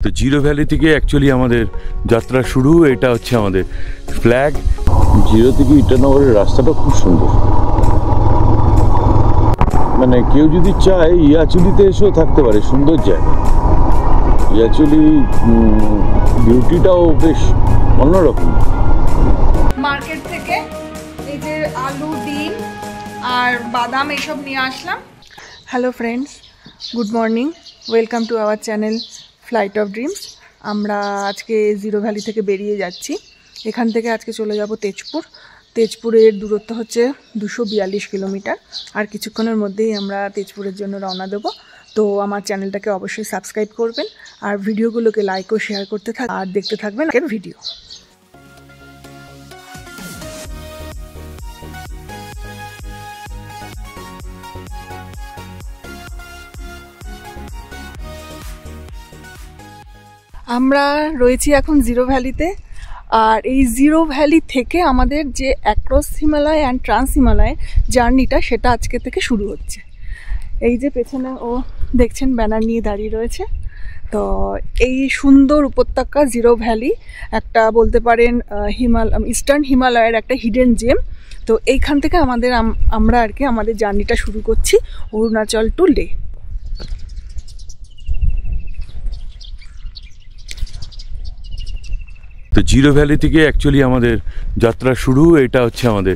তো zero valley থেকে actually আমাদের যাত্রা শুরু। এটা হচ্ছে আমাদের ফ্ল্যাগ। জিরো থেকে ইটানগরের রাস্তাটা খুব সুন্দর, মানে কেউ যদি চায় ইয়াচুলিতে এসেও থাকতে পারে, সুন্দর জায়গা। ইয়াচুলি বিউটিটাও বেশ অন্যরকম। মার্কেট থেকে এই যে আলু, ডিম আর বাদাম এইসব নিয়ে আসলাম। Hello friends, good morning, welcome to our channel flight of dreams. আমরা আজকে জিরো ভ্যালি থেকে বেরিয়ে যাচ্ছি। এখান থেকে আজকে চলে যাব তেজপুর। তেজপুরের দূরত্ব হচ্ছে 242 কিলোমিটার। আর কিছুক্ষণের মধ্যেই আমরা তেজপুরের জন্য রওনা দেবো। তো আমার চ্যানেলটাকে অবশ্যই সাবস্ক্রাইব করবেন আর ভিডিওগুলোকে লাইক ও শেয়ার করতে থাকবেন আর দেখতে থাকবেন আগের ভিডিও। আমরা রয়েছি এখন জিরো ভ্যালিতে। আর এই জিরো ভ্যালি থেকে আমাদের যে across Himalaya and trans Himalaya জার্নিটা, সেটা আজকে থেকে শুরু হচ্ছে। এই যে পেছনে ও দেখছেন ব্যানার নিয়ে দাঁড়িয়ে রয়েছে। তো এই সুন্দর উপত্যকা জিরো ভ্যালি একটা বলতে পারেন ইস্টার্ন হিমালয়ের একটা হিডেন জেম। তো এইখান থেকে আমরা আর কি আমাদের জার্নিটা শুরু করছি অরুণাচল টু লে। তো জিরো ভ্যালি থেকে অ্যাকচুয়ালি আমাদের যাত্রা শুরু। এটা হচ্ছে আমাদের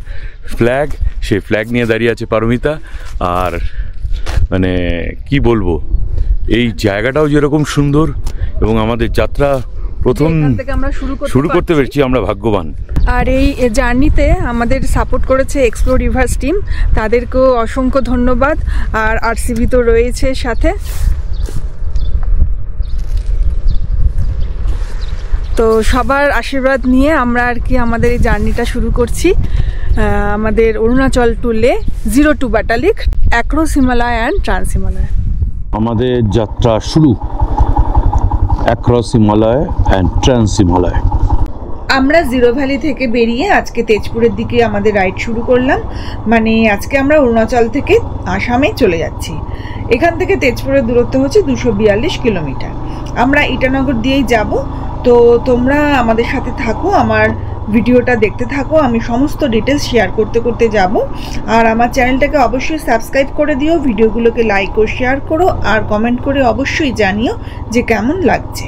ফ্ল্যাগ। সেই ফ্ল্যাগ নিয়ে দাঁড়িয়ে আছে পারমিতা। আর মানে কি বলবো, এই জায়গাটাও যেরকম সুন্দর এবং আমাদের যাত্রা প্রথম শুরু করতে পেরেছি, আমরা ভাগ্যবান। আর এই জার্নিতে আমাদের সাপোর্ট করেছে এক্সপ্লোর রিভার্স টিম, তাদেরকেও অসংখ্য ধন্যবাদ। আর আরসিবি তো রয়েছে সাথে। তো সবার আশীর্বাদ নিয়ে আমরা আর কি আমাদের এই জার্নিটা শুরু করছি। আমাদের অরুণাচল টু লে, 02 Batalik, across Himalaya and trans Himalaya. আমাদের যাত্রা শুরু across Himalaya and trans Himalaya. আমরা জিরো ভ্যালি থেকে বেরিয়ে আজকে তেজপুরের দিকে আমাদের রাইড শুরু করলাম। মানে আজকে আমরা অরুণাচল থেকে আসামে চলে যাচ্ছি। এখান থেকে তেজপুরের দূরত্ব হচ্ছে 242 কিলোমিটার। আমরা ইটানগর দিয়েই যাব। তো তোমরা আমাদের সাথে থাকো, আমার ভিডিওটা দেখতে থাকো। আমি সমস্ত ডিটেলস শেয়ার করতে করতে যাব। আর আমার চ্যানেলটাকে অবশ্যই সাবস্ক্রাইব করে দিও, ভিডিওগুলোকে লাইক ও শেয়ার করো আর কমেন্ট করে অবশ্যই জানিও যে কেমন লাগছে।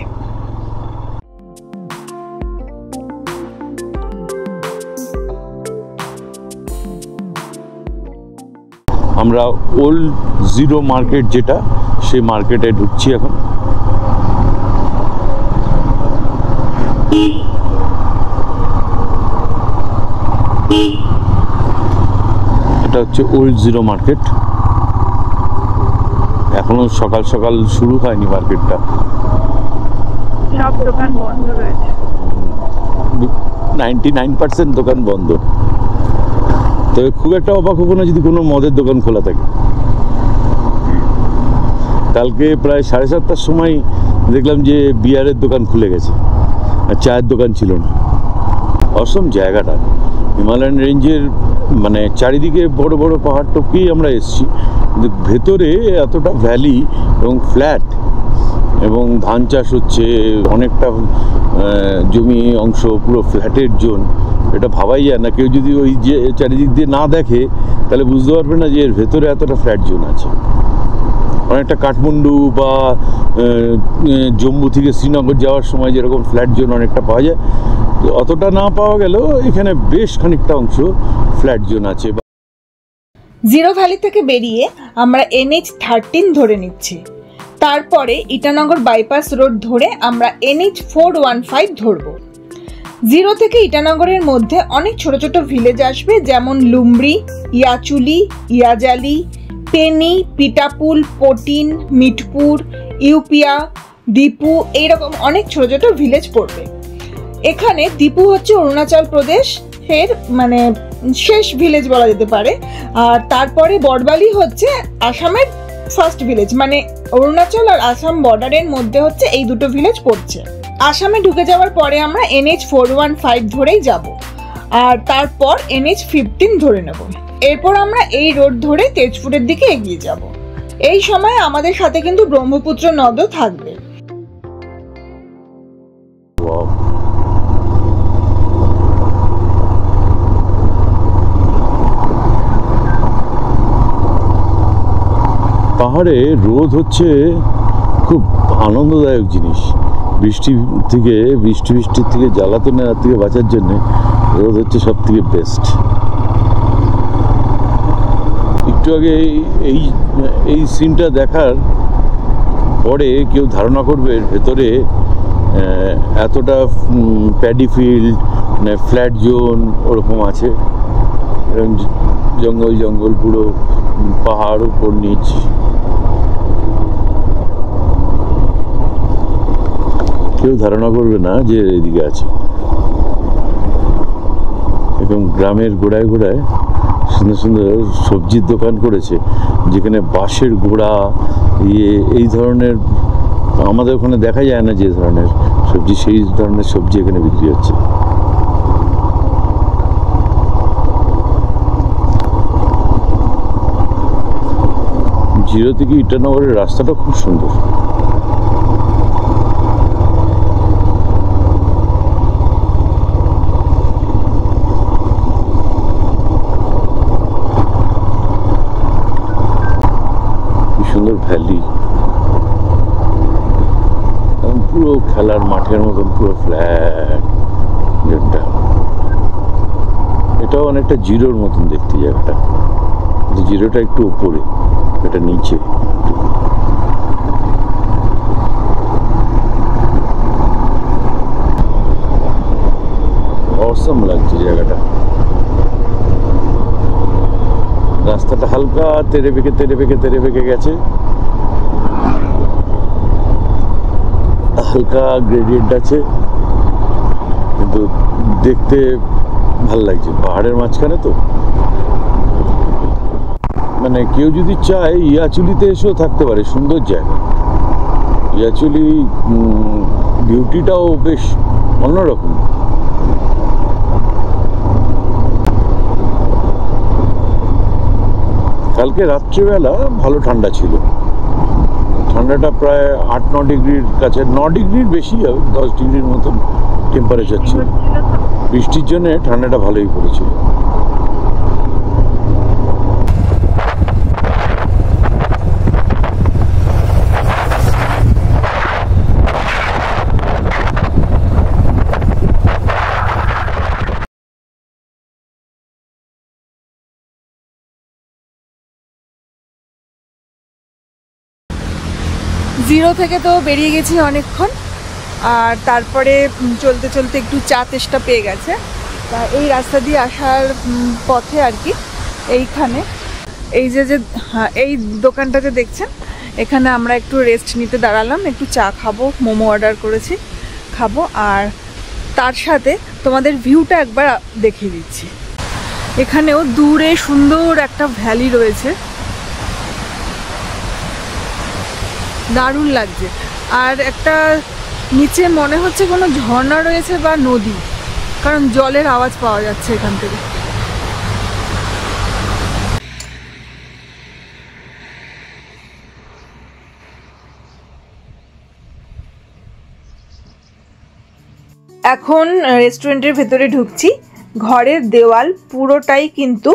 আমরা ওল্ড জিরো মার্কেট, যেটা সেই মার্কেটে ঢুকছি এখন। এটা হচ্ছে ওল্ড জিরো মার্কেট। এখনো সকাল সকাল শুরু হয়নি মার্কেটটা, সব দোকান বন্ধ রয়েছে। 99% দোকান বন্ধ। তবে খুব একটা অবাক হবো না যদি কোনো মদের দোকান খোলা থাকে। কালকে প্রায় 7:30টার সময় দেখলাম যে বিয়ারের দোকান খুলে গেছে, আর চায়ের দোকান ছিল না। অসম জায়গাটা, হিমালয়ান রেঞ্জের মানে চারিদিকে বড় বড় পাহাড় টপকেই আমরা এসেছি, কিন্তু ভেতরে এতটা ভ্যালি এবং ফ্ল্যাট এবং ধান চাষ হচ্ছে, অনেকটা জমি অংশ পুরো ফ্ল্যাটের জোন। এটা ভাবাই যায় না, কেউ যদি ওই যে চারিদিক দিয়ে না দেখে তাহলে বুঝতে পারবে না যে এর ভেতরে এতটা ফ্ল্যাট জোন আছে। অনেকটা কাঠমান্ডু বা জম্মু থেকে শ্রীনগর যাওয়ার সময় যেরকম ফ্ল্যাট জোন অনেকটা পাওয়া যায়, অতটা না পাওয়া গেলেও এখানে বেশ খানিকটা অংশ ফ্ল্যাট জোন আছে। জিরো ভ্যালি থেকে বেরিয়ে আমরা NH13 ধরে নিচ্ছি। তারপরে ইটানগর বাইপাস রোড ধরে আমরা NH415 ধরব। জিরো থেকে ইটানগরের মধ্যে অনেক ছোট ছোট ভিলেজ আসবে, যেমন লুমড়ি, ইয়াচুলি, ইয়াজালি, পেনি, পিটাপুল, পটিন, মিটপুর, ইউপিয়া, দীপু, এইরকম অনেক ছোট ছোট ভিলেজ পড়বে। এখানে দীপু হচ্ছে অরুণাচল প্রদেশের মানে শেষ ভিলেজ বলা যেতে পারে। আর তারপরে বড়বালি হচ্ছে আসামের ফার্স্ট ভিলেজ। মানে অরুণাচল আর আসাম বর্ডারের মধ্যে হচ্ছে এই দুটো ভিলেজ পড়ছে। আসামে ঢুকে যাওয়ার পরে আমরা NH415 ধরেই যাব, আর তারপর NH15 ধরে নেব। এরপর আমরা এই রোড ধরে তেজপুরের দিকে এগিয়ে যাব। এই সময় আমাদের সাথে কিন্তু ব্রহ্মপুত্র নদও থাকবে। ওয়াও। পাহাড়ে রোদ হচ্ছে খুব আনন্দদায়ক জিনিস। বৃষ্টির থেকে জ্বালাতনের থেকে বাঁচার জন্য রোদ হচ্ছে সব থেকে বেস্ট। একটু আগে এই সিনটা দেখার পরে কেউ ধারণা করবে ভেতরে এতটা প্যাডি ফিল্ড, মানে ফ্ল্যাট জোন ওরকম আছে, এরকম জঙ্গল পুরো পাহাড় উপর নিচ। কেউ ধারণা করবে না যে এদিকে আছে। এবং গ্রামের গোড়ায় গোড়ায় সুন্দর সুন্দর সবজির দোকান করেছে, যেখানে বাঁশের গোড়া এই ধরনের আমাদের ওখানে দেখা যায় না যে ধরনের সবজি, সেই ধরনের সবজি এখানে বিক্রি হচ্ছে। জিরো থেকে ইটানগরের রাস্তাটা খুব সুন্দর। সুন্দর ভ্যালি, পুরো খেলার মাঠের মতন পুরো ফ্ল্যাট। এটাও অনেকটা জিরোর মতন দেখতে জায়গাটা, জিরোটা একটু উপরে, এটা নিচে। অসম লাগছে জায়গাটা। রাস্তাটা হালকা তেরে বেঁকে গেছে, হালকা গ্রেডিয়েন্ট আছে, কিন্তু দেখতে ভাল লাগছে। পাহাড়ের মাঝখানে তো, মানে কেউ যদি চায় ইয়াচুলিতে এসেও থাকতে পারে, সুন্দর জায়গা। ইয়াচুলি বিউটিটাও বেশ অন্যরকম। কালকে রাত্রিবেলা ভালো ঠান্ডা ছিল, ঠান্ডাটা প্রায় 8-9 ডিগ্রির কাছে, 9 ডিগ্রির বেশি হবে, 10 ডিগ্রির মতন টেম্পারেচার ছিল। বৃষ্টির জন্য ঠান্ডাটা ভালোই পড়েছিল। জিরো থেকে তো বেরিয়ে গেছি অনেকক্ষণ, আর তারপরে চলতে চলতে একটু চা তেষ্টা পেয়ে গেছে। তা এই রাস্তা দিয়ে আসার পথে আর কি, এইখানে এই যে এই দোকানটা যে দেখছেন, এখানে আমরা একটু রেস্ট নিতে দাঁড়ালাম, একটু চা খাবো, মোমো অর্ডার করেছি, খাবো। আর তার সাথে তোমাদের ভিউটা একবার দেখিয়ে দিচ্ছি। এখানেও দূরে সুন্দর একটা ভ্যালি রয়েছে, দারুণ লাগছে। আর একটা নিচে মনে হচ্ছে কোনো ঝর্ণা রয়েছে বা নদী, কারণ জলের আওয়াজ পাওয়া যাচ্ছে এখান থেকে। এখন রেস্টুরেন্টের ভেতরে ঢুকছি। ঘরের দেওয়াল পুরোটাই কিন্তু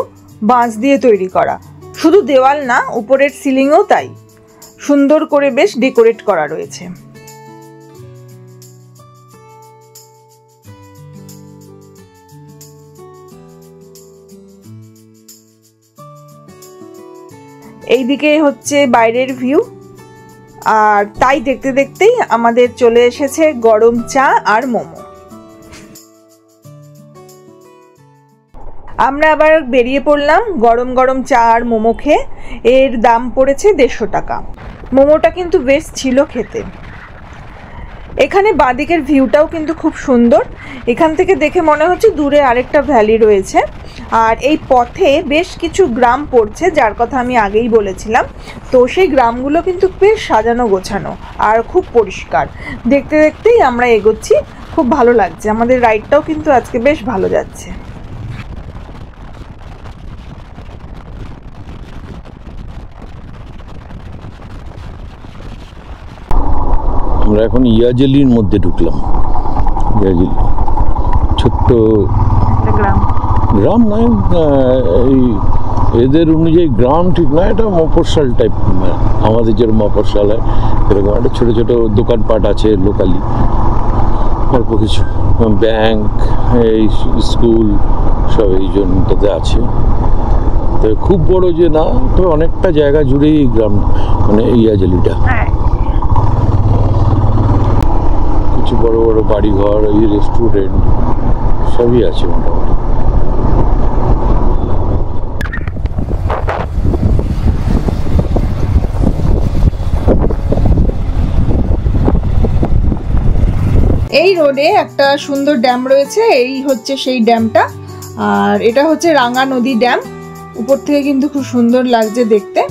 বাঁশ দিয়ে তৈরি করা, শুধু দেওয়াল না, উপরের সিলিংও তাই, সুন্দর করে বেশ ডেকোরেট করা রয়েছে। এইদিকে হচ্ছে বাইরের ভিউ। আর তাই দেখতে দেখতেই আমাদের চলে এসেছে গরম চা আর মোমো। আমরা আবার বেরিয়ে পড়লাম গরম গরম চা আর মোমো খেয়ে। এর দাম পড়েছে 150 টাকা। মোমোটা কিন্তু বেশ ছিল খেতে। এখানে বাঁদিকের ভিউটাও কিন্তু খুব সুন্দর, এখান থেকে দেখে মনে হচ্ছে দূরে আরেকটা ভ্যালি রয়েছে। আর এই পথে বেশ কিছু গ্রাম পড়ছে, যার কথা আমি আগেই বলেছিলাম। তো সেই গ্রামগুলো কিন্তু বেশ সাজানো গোছানো আর খুব পরিষ্কার। দেখতে দেখতেই আমরা এগোচ্ছি, খুব ভালো লাগছে। আমাদের রাইডটাও কিন্তু আজকে বেশ ভালো যাচ্ছে। আমরা এখন ইয়াজেলির মধ্যে ঢুকলাম। ইয়াজিলি ছোট্ট গ্রাম। গ্রাম নয়, এই এদের অনুযায়ী গ্রাম ঠিক নয়, এটা মফস্বল টাইপ, আমাদের যেরকম মফস্বল হয় এরকম একটা ছোটো ছোটো দোকানপাট আছে লোকালি, অল্প কিছু ব্যাংক, এই স্কুল সব এই জন্যটাতে আছে। তো খুব বড় যে না, তবে অনেকটা জায়গা জুড়েই এই গ্রাম, মানে ইয়াজালিটা। কিছু বড় বড় বাড়িঘর, এই রেস্টুরেন্ট সবই আছে মোটামুটি। এই রোডে একটা সুন্দর ড্যাম রয়েছে, এই হচ্ছে সেই ড্যামটা। আর এটা হচ্ছে রাঙা নদী ড্যাম। উপর থেকে কিন্তু খুব সুন্দর লাগছে দেখতে।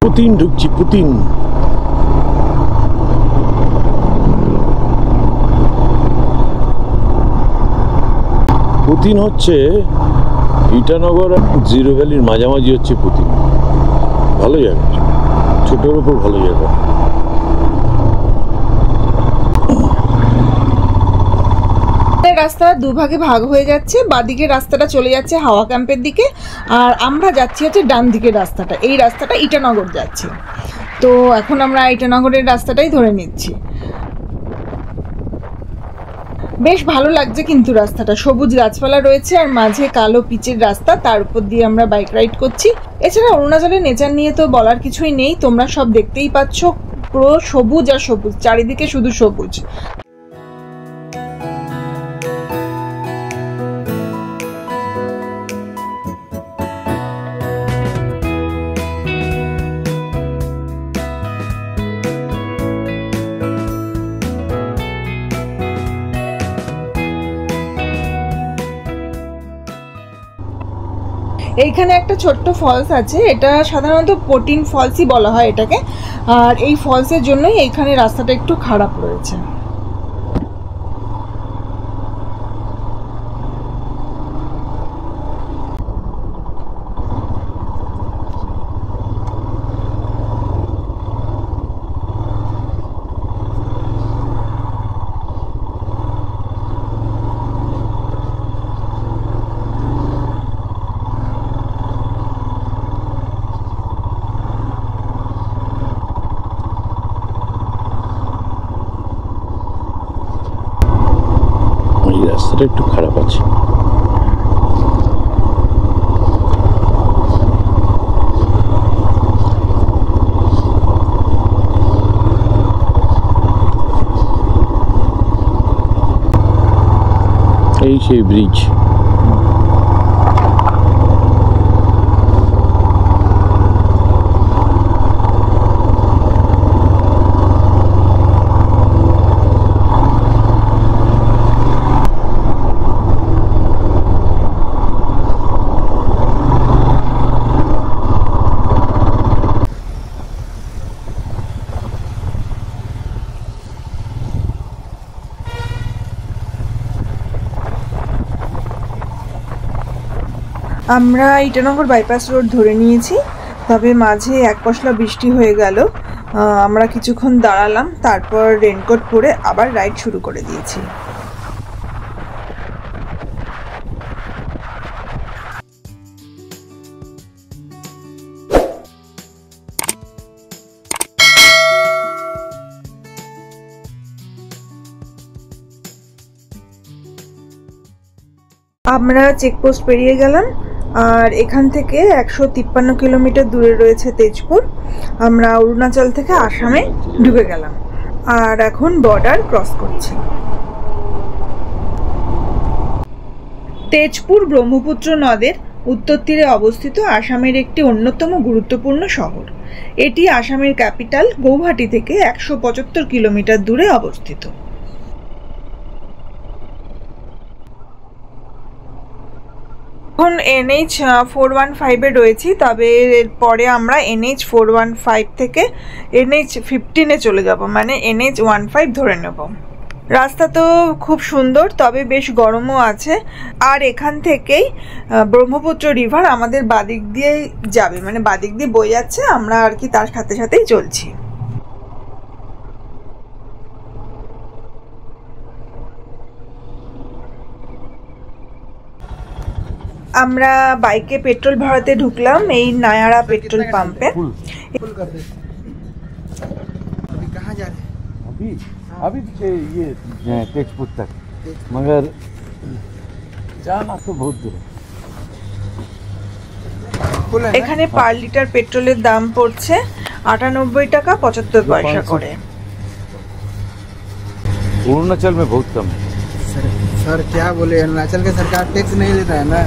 পুতিন ঢুকছি, পুতিন। পুতিন হচ্ছে ইটানগর জিরো ভ্যালির মাঝামাঝি হচ্ছে পুতিন। ভালো জায়গা, ছোটোর ওপর ভালো জায়গা। রাস্তা দুভাগে ভাগ হয়ে যাচ্ছে, বাঁদিকের রাস্তাটা চলে যাচ্ছে হাওয়া ক্যাম্পের দিকে, আর আমরা যাচ্ছি হচ্ছে ডান দিকের রাস্তাটা। এই রাস্তাটা ইটানগর যাচ্ছে, তো এখন আমরা ইটানগরের রাস্তাটাই ধরে নিচ্ছি। বেশ ভালো লাগছে কিন্তু রাস্তাটা, সবুজ গাছপালা রয়েছে আর মাঝে কালো পিচের রাস্তা, তার উপর দিয়ে আমরা বাইক রাইড করছি। এছাড়া অরুণাচলের নেচার নিয়ে তো বলার কিছুই নেই, তোমরা সব দেখতেই পাচ্ছ, পুরো সবুজ আর সবুজ, চারিদিকে শুধু সবুজ। এইখানে একটা ছোট্ট ফলস আছে, এটা সাধারণত পোটিন ফলসই বলা হয় এটাকে। আর এই ফলসের জন্যই এইখানে রাস্তাটা একটু খারাপ রয়েছে। রাস্তাটা একটু খারাপ আছে। এই সেই ব্রিজ। আমরা ইটানগর বাইপাস রোড ধরে নিয়েছি, তবে মাঝে এক পশলা বৃষ্টি হয়ে গেল। আমরা কিছুক্ষণ দাঁড়ালাম, তারপর রেনকোট পরে আবার রাইড শুরু করে দিয়েছি। আমরা চেকপোস্ট পেরিয়ে গেলাম, আর এখান থেকে 153 কিলোমিটার দূরে রয়েছে তেজপুর। আমরা অরুণাচল থেকে আসামে ঢুকে গেলাম, আর এখন বর্ডার ক্রস করছি। তেজপুর ব্রহ্মপুত্র নদের উত্তর তীরে অবস্থিত আসামের একটি অন্যতম গুরুত্বপূর্ণ শহর। এটি আসামের ক্যাপিটাল গৌহাটি থেকে 175 কিলোমিটার দূরে অবস্থিত। এখন NH 415-এ রয়েছি, তবে এরপরে আমরা NH 415 থেকে NH 15-এ চলে যাব, মানে NH 15 ধরে নেব। রাস্তা তো খুব সুন্দর, তবে বেশ গরমও আছে। আর এখান থেকেই ব্রহ্মপুত্র রিভার আমাদের বাদিক দিয়ে যাবে, মানে বাদিক দিয়ে বয়ে যাচ্ছে, আমরা আর কি তার সাথে সাথেই চলছি। আমরা বাইকে পেট্রোল ভরাতে ঢুকলাম এই নায়ারা পেট্রোল পাম্পে। अभी ये तेजपुर तक, मगर जाना तो बहुत दूर है। এখানে পার লিটার পেট্রোলের দাম পড়ছে 98 টাকা 75 পয়সা করে। अरुणाचल में बहुत कम है। सर क्या बोले, अरुणाचल का सरकार टैक्स नहीं लेता है ना,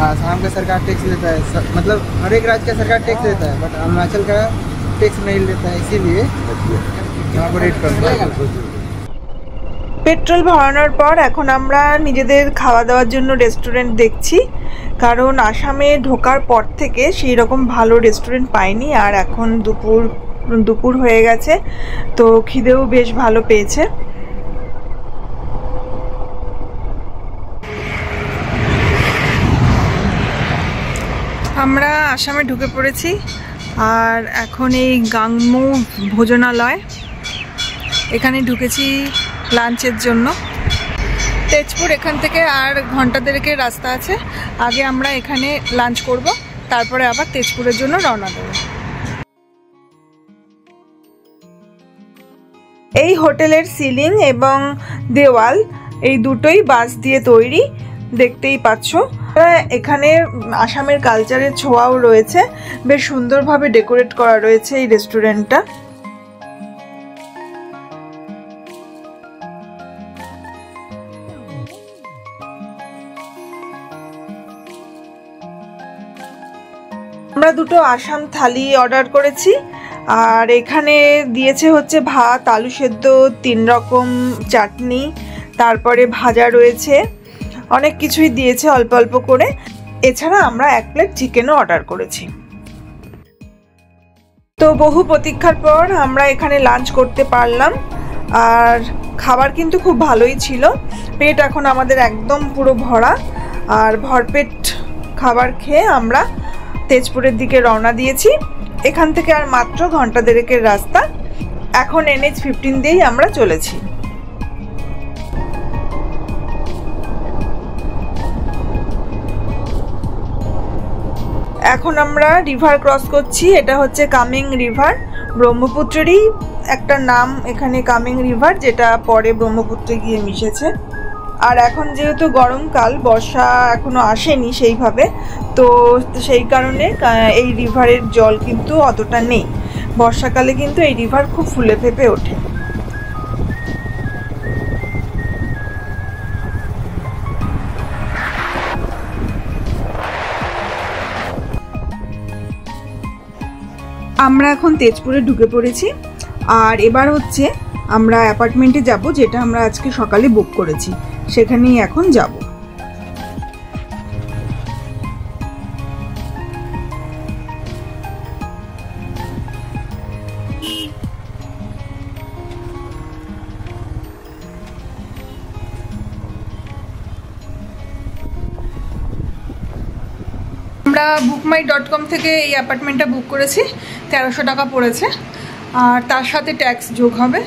आसाम का सरकार टैक्स लेता है, मतलब हर एक राज्य का सरकार टैक्स लेता है, बट अरुणाचल का टैक्स नहीं लेता है, इसीलिए পেট্রোল ভরানোর পর এখন আমরা নিজেদের খাওয়া দাওয়ার জন্য রেস্টুরেন্ট দেখছি, কারণ আসামে ঢোকার পর থেকে সেই রকম ভালো রেস্টুরেন্ট পাইনি। আর এখন দুপুর হয়ে গেছে, তো খিদেও বেশ ভালো পেয়েছে। আমরা আসামে ঢুকে পড়েছি, আর এখন এই গাংমু ভোজনালয়, এখানে ঢুকেছি লাঞ্চের জন্য। তেজপুর এখান থেকে আর ঘন্টা দেড়েকের রাস্তা আছে, আগে আমরা এখানে লাঞ্চ করব, তারপরে আবার তেজপুরের জন্য রওনা দেব। এই হোটেলের সিলিং এবং দেওয়াল এই দুটোই বাঁশ দিয়ে তৈরি, দেখতেই পাচ্ছ। এখানে আসামের কালচারের ছোঁয়াও রয়েছে, বেশ সুন্দরভাবে ডেকোরেট করা রয়েছে এই রেস্টুরেন্টটা। আমরা দুটো আসাম থালি অর্ডার করেছি, আর এখানে দিয়েছে হচ্ছে ভাত, আলু সেদ্ধ, 3 রকম চাটনি, তারপরে ভাজা রয়েছে, অনেক কিছুই দিয়েছে অল্প অল্প করে। এছাড়া আমরা 1 প্লেট চিকেনও অর্ডার করেছি। তো বহু প্রতীক্ষার পর আমরা এখানে লাঞ্চ করতে পারলাম, আর খাবার কিন্তু খুব ভালোই ছিল। পেট এখন আমাদের একদম পুরো ভরা, আর ভরপেট খাবার খেয়ে আমরা তেজপুরের দিকে রওনা দিয়েছি। এখান থেকে আর মাত্র ঘন্টা দেড়েকের রাস্তা। এখন NH 15 দিয়েই আমরা চলেছি। এখন আমরা রিভার ক্রস করছি, এটা হচ্ছে কামিং রিভার, ব্রহ্মপুত্রেরই একটা নাম এখানে কামিং রিভার, যেটা পরে ব্রহ্মপুত্রে গিয়ে মিশেছে। আর এখন যেহেতু গরমকাল, বর্ষা এখনো আসেনি সেইভাবে, তো সেই কারণে এই রিভারের জল কিন্তু অতটা নেই। বর্ষাকালে কিন্তু এই রিভার খুব ফুলে ফেঁপে ওঠে। আমরা এখন তেজপুরে ঢুকে পড়েছি, আর এবার হচ্ছে আমরা অ্যাপার্টমেন্টে যাব, যেটা আমরা আজকে সকালে বুক করেছি, সেখানেই এখন যাব। আমরা bookmy.com থেকে এই অ্যাপার্টমেন্টটা বুক করেছি, 1300 টাকা পড়েছে, আর তার সাথে ট্যাক্স যোগ হবে,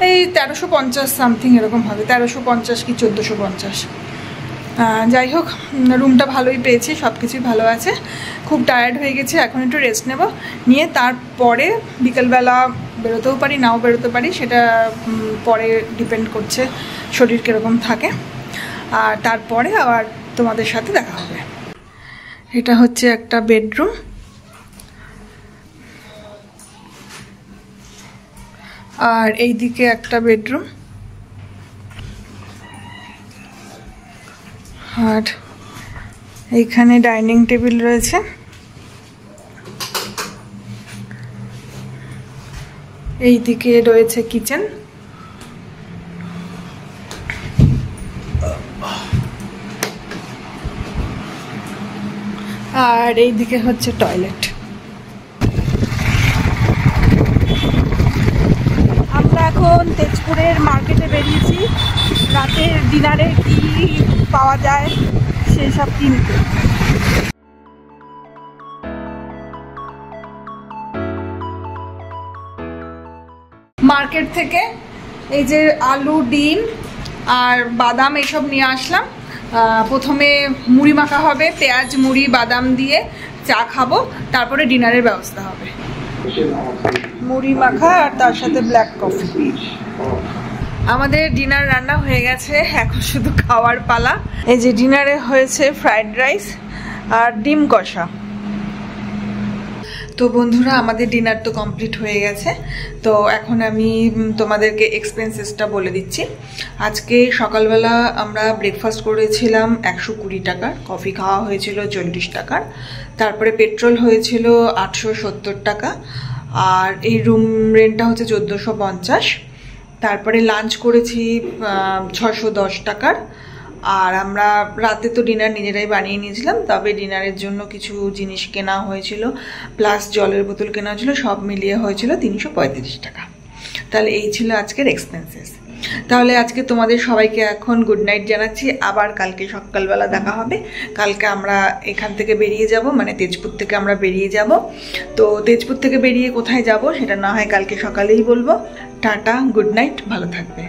এই 1350 সামথিং এরকম হবে, 1350 কি 1450। যাই হোক, রুমটা ভালোই পেয়েছি, সব কিছুই ভালো আছে। খুব টায়ার্ড হয়ে গেছে, এখন একটু রেস্ট নেব, নিয়ে তারপরে বিকেলবেলা বেরোতেও পারি, নাও বেরোতে পারি, সেটা পরে ডিপেন্ড করছে শরীর কীরকম থাকে। আর তারপরে আবার তোমাদের সাথে দেখা হবে। এটা হচ্ছে একটা বেডরুম, আর এই দিকে একটা বেডরুম, আর এইখানে ডাইনিং টেবিল রয়েছে। এই দিকে রয়েছে কিচেন। আর এইদিকে হচ্ছে টয়লেট। আমরা এখন তেজপুরের মার্কেটে বেরিয়েছি রাতের ডিনারে কি পাওয়া যায় সেই সব কিনতে। মার্কেট থেকে এই যে আলু, ডিম আর বাদাম এসব নিয়ে আসলাম। প্রথমে মুড়ি মাখা হবে, পেঁয়াজ মুড়ি বাদাম দিয়ে চা খাবো, তারপরে ডিনারের ব্যবস্থা হবে। মুড়ি মাখা আর তার সাথে ব্ল্যাক কফি। আমাদের ডিনার রান্না হয়ে গেছে, এখন শুধু খাওয়ার পালা। এই যে ডিনারে হয়েছে ফ্রাইড রাইস আর ডিম কষা। তো বন্ধুরা, আমাদের ডিনার তো কমপ্লিট হয়ে গেছে। তো এখন আমি তোমাদেরকে এক্সপেন্সেসটা বলে দিচ্ছি। আজকে সকালবেলা আমরা ব্রেকফাস্ট করেছিলাম 120 টাকার, কফি খাওয়া হয়েছিল 40 টাকার, তারপরে পেট্রোল হয়েছিল 870 টাকা, আর এই রুম রেন্টটা হচ্ছে 1450। তারপরে লাঞ্চ করেছি 610 টাকার। আর আমরা রাতে তো ডিনার নিজেরাই বানিয়ে নিয়েছিলাম, তবে ডিনারের জন্য কিছু জিনিস কেনা হয়েছিল, প্লাস জলের বোতল কেনা হয়েছিল, সব মিলিয়ে হয়েছিল 335 টাকা। তাহলে এই ছিল আজকের এক্সপেন্সেস। তাহলে আজকে তোমাদের সবাইকে এখন গুড নাইট জানাচ্ছি। আবার কালকে সকালবেলা দেখা হবে। কালকে আমরা এখান থেকে বেরিয়ে যাব, মানে তেজপুর থেকে আমরা বেরিয়ে যাব। তো তেজপুর থেকে বেরিয়ে কোথায় যাব সেটা না হয় কালকে সকালেই বলবো। টাটা, গুড নাইট, ভালো থাকবে।